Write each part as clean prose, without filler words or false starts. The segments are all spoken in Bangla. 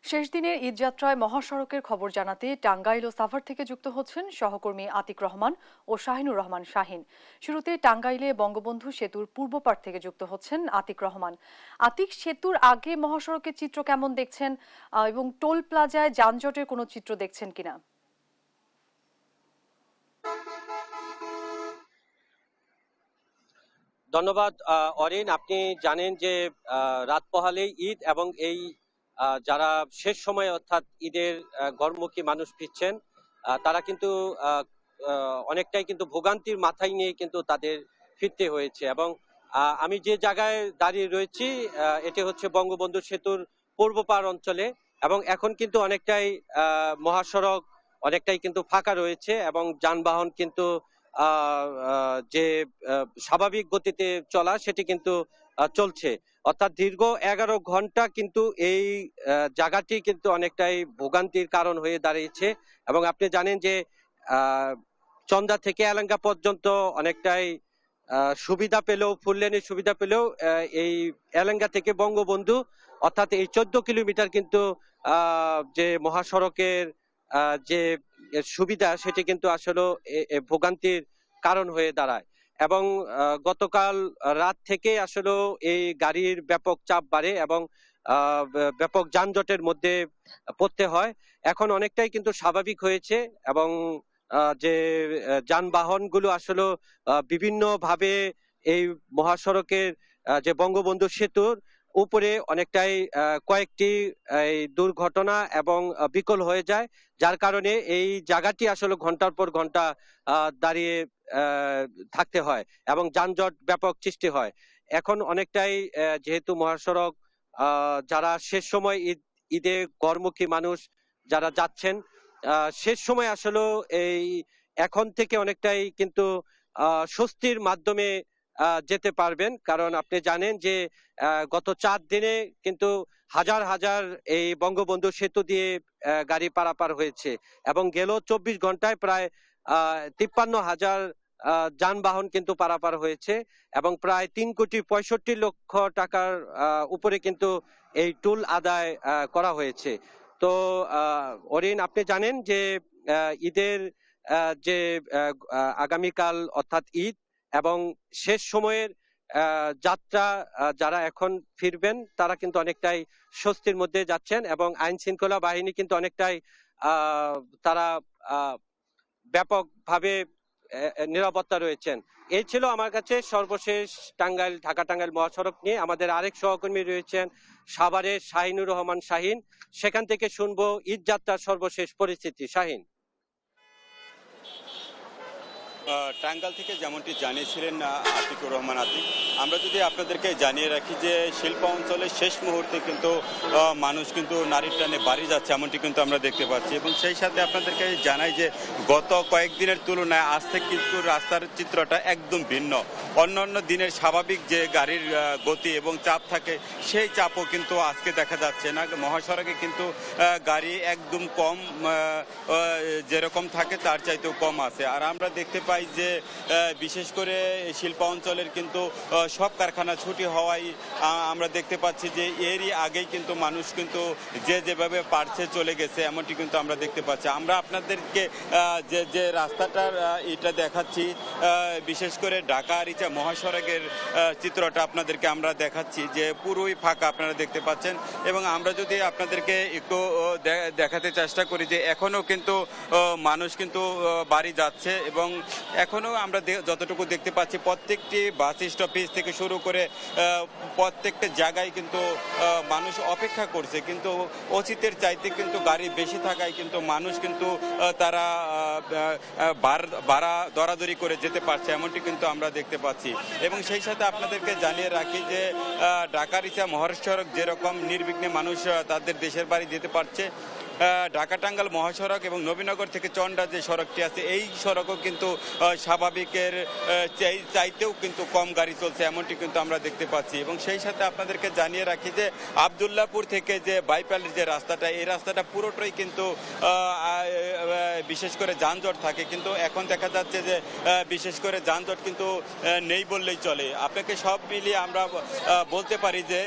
শেষ দিনের ঈদযাত্রায় মহাসড়কের খবর জানাতে টাঙ্গাইল ও সাভার থেকে যুক্ত হচ্ছেন সহকর্মী আতিক রহমান ও শাহিনুর রহমান শাহিন। শুরুতে টাঙ্গাইলে বঙ্গবন্ধু সেতুর পূর্ব পাড় থেকে যুক্ত হচ্ছেন আতিক রহমান। আতিক, সেতুর আগে মহাসড়কের চিত্র কেমন দেখছেন এবং টোল প্লাজায় যানজটের কোনো চিত্র দেখছেন কিনা? ধন্যবাদ অরিন। আপনি জানেন যে রাত পোহালেই ঈদ এবং এই যারা শেষ সময়ে অর্থাৎ ঈদের ঘরমুখী মানুষ ফিরছেন, তারা কিন্তু অনেকটাই কিন্তু ভোগান্তির মাথায় নিয়ে কিন্তু তাদের ফিরতে হয়েছে। এবং আমি যে জায়গায় দাঁড়িয়ে রয়েছি, এটি হচ্ছে বঙ্গবন্ধু সেতুর পূর্ব পাড় অঞ্চলে। এবং এখন কিন্তু অনেকটাই মহাসড়ক অনেকটাই কিন্তু ফাঁকা রয়েছে এবং যানবাহন কিন্তু যে স্বাভাবিক গতিতে চলা সেটি কিন্তু চলছে। অর্থাৎ দীর্ঘ 11 ঘন্টা কিন্তু এই জায়গাটি কিন্তু অনেকটাই ভোগান্তির কারণ হয়ে দাঁড়িয়েছে। এবং আপনি জানেন যে চন্দা থেকে এলাঙ্গা পর্যন্ত অনেকটাই সুবিধা পেলেও, ফুল লেনের সুবিধা পেলেও এই এলাঙ্গা থেকে বঙ্গবন্ধু অর্থাৎ এই 14 কিলোমিটার কিন্তু যে মহাসড়কের যে সুবিধা সেটি কিন্তু আসলে ভোগান্তির কারণ হয়ে দাঁড়ায়। এবং গতকাল রাত থেকে আসলে এই গাড়ির ব্যাপক চাপ বাড়ে এবং ব্যাপক যানজটের মধ্যে পড়তে হয়। এখন অনেকটাই কিন্তু স্বাভাবিক হয়েছে এবং যে যানবাহন গুলো আসলে বিভিন্ন ভাবে এই মহাসড়কের যে বঙ্গবন্ধু সেতুর উপরে অনেকটাই কয়েকটি এই দুর্ঘটনা এবং বিকল হয়ে যায়, যার কারণে এই জায়গাটি আসলে ঘন্টার পর ঘন্টা দাঁড়িয়ে থাকতে হয় এবং যানজট ব্যাপক সৃষ্টি হয়। এখন অনেকটাই যেহেতু মহাসড়ক যারা শেষ সময় ঈদে ঘরমুখী মানুষ যারা যাচ্ছেন, শেষ সময় আসলে এই এখন থেকে অনেকটাই কিন্তু স্বস্তির মাধ্যমে যেতে পারবেন। কারণ আপনি জানেন যে গত 4 দিনে কিন্তু হাজার হাজার এই বঙ্গবন্ধু সেতু দিয়ে গাড়ি পারাপার হয়েছে এবং গেল 24 ঘন্টায় প্রায় 53,000 যানবাহন কিন্তু পারাপার হয়েছে এবং প্রায় 3,65,00,000 টাকার উপরে কিন্তু এই টোল আদায় করা হয়েছে। তো অরিন, আপনি জানেন যে ঈদের যে আগামীকাল অর্থাৎ ঈদ এবং শেষ সময়ের যাত্রা যারা এখন ফিরবেন তারা কিন্তু অনেকটাই স্বস্তির মধ্যে যাচ্ছেন এবং আইন শৃঙ্খলা বাহিনী কিন্তু অনেকটাই তারা ব্যাপকভাবে নিরাপত্তা রয়েছেন। এই ছিল আমার কাছে সর্বশেষ ঢাকা টাঙ্গাইল মহাসড়ক নিয়ে। আমাদের আরেক সহকর্মী রয়েছেন সাভারের শাহিনুর রহমান শাহিন, সেখান থেকে শুনবো ঈদ যাত্রার সর্বশেষ পরিস্থিতি। শাহিন। টাঙ্গাইল থেকে যেমনটি জানিয়েছিলেন আতিকুর রহমান আতিক, আমরা যদি আপনাদেরকে জানিয়ে রাখি যে শিল্প অঞ্চলে শেষ মুহূর্তে কিন্তু মানুষ কিন্তু নারীর টানে বাড়ি যাচ্ছে, এমনটি কিন্তু আমরা দেখতে পাচ্ছি। এবং সেই সাথে আপনাদেরকে জানাই যে গত কয়েকদিনের তুলনায় আজ থেকে কিন্তু রাস্তার চিত্রটা একদম ভিন্ন। অন্যান্য দিনের স্বাভাবিক যে গাড়ির গতি এবং চাপ থাকে, সেই চাপও কিন্তু আজকে দেখা যাচ্ছে না। মহাসড়কে কিন্তু গাড়ি একদম কম, যেরকম থাকে তার চাইতেও কম আছে। আর আমরা দেখতে পাই যে বিশেষ করে শিল্প অঞ্চলের কিন্তু সব কারখানা ছুটি হওয়ায় আমরা দেখতে পাচ্ছি যে এরই আগেই কিন্তু মানুষ কিন্তু যে যেভাবে পারছে চলে গেছে, এমনটি কিন্তু আমরা দেখতে পাচ্ছি। আমরা আপনাদেরকে যে রাস্তাটার এটা দেখাচ্ছি, বিশেষ করে ঢাকা আরিচা মহাসড়কের চিত্রটা আপনাদেরকে আমরা দেখাচ্ছি যে পুরোই ফাঁকা আপনারা দেখতে পাচ্ছেন। এবং আমরা যদি আপনাদেরকে একটু দেখাতে চেষ্টা করি যে এখনও কিন্তু মানুষ কিন্তু বাড়ি যাচ্ছে এবং এখনও আমরা যতটুকু দেখতে পাচ্ছি প্রত্যেকটি বাস স্টপেজ থেকে শুরু করে প্রত্যেকটা জায়গায় কিন্তু মানুষ অপেক্ষা করছে। কিন্তু অচিতের চাইতে কিন্তু গাড়ি বেশি থাকায় কিন্তু মানুষ কিন্তু তারা ভাড়া দরাদরি করে যেতে পারছে, এমনটি কিন্তু আমরা দেখতে পাচ্ছি। এবং সেই সাথে আপনাদেরকে জানিয়ে রাখি যে ঢাকা রিচা মহাসড়ক যেরকম নির্বিঘ্নে মানুষ তাদের দেশের বাড়ি যেতে পারছে, ঢাকা টাঙ্গাইল মহাসড়ক এবং নবীনগর থেকে চন্ডা যে সড়কটি আছে, এই সড়কও কিন্তু স্বাভাবিকের চাইতেও কিন্তু কম গাড়ি চলছে, এমনটি কিন্তু আমরা দেখতে পাচ্ছি। এবং সেই সাথে আপনাদেরকে জানিয়ে রাখি যে আবদুল্লাপুর থেকে যে বাইপালের যে রাস্তাটা, এই রাস্তাটা পুরোটাই কিন্তু বিশেষ করে যানজট থাকে, কিন্তু এখন দেখা যাচ্ছে যে বিশেষ করে যানজট কিন্তু নেই বললেই চলে। আপনাকে সব মিলিয়ে আমরা বলতে পারি যে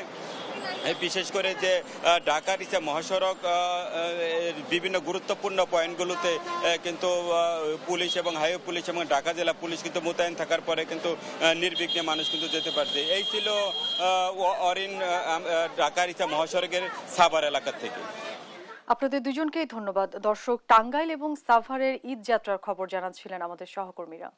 বিশেষ করে যে ঢাকা রিচা মহাসড়ক এর বিভিন্ন গুরুত্বপূর্ণ পয়েন্টগুলোতে কিন্তু পুলিশ এবং হাইওয়ে পুলিশ এবং ঢাকা জেলা পুলিশ কিন্তু মোতায়েন থাকার পরে কিন্তু নির্বিঘ্নে মানুষ কিন্তু যেতে পারছে। এই ছিল অরিন ঢাকা রিচা মহাসড়কের সাভার এলাকা থেকে। আপনাদের দুজনকেই ধন্যবাদ। দর্শক, টাঙ্গাইল এবং সাভারের ঈদ যাত্রার খবর জানাচ্ছিলেন আমাদের সহকর্মীরা।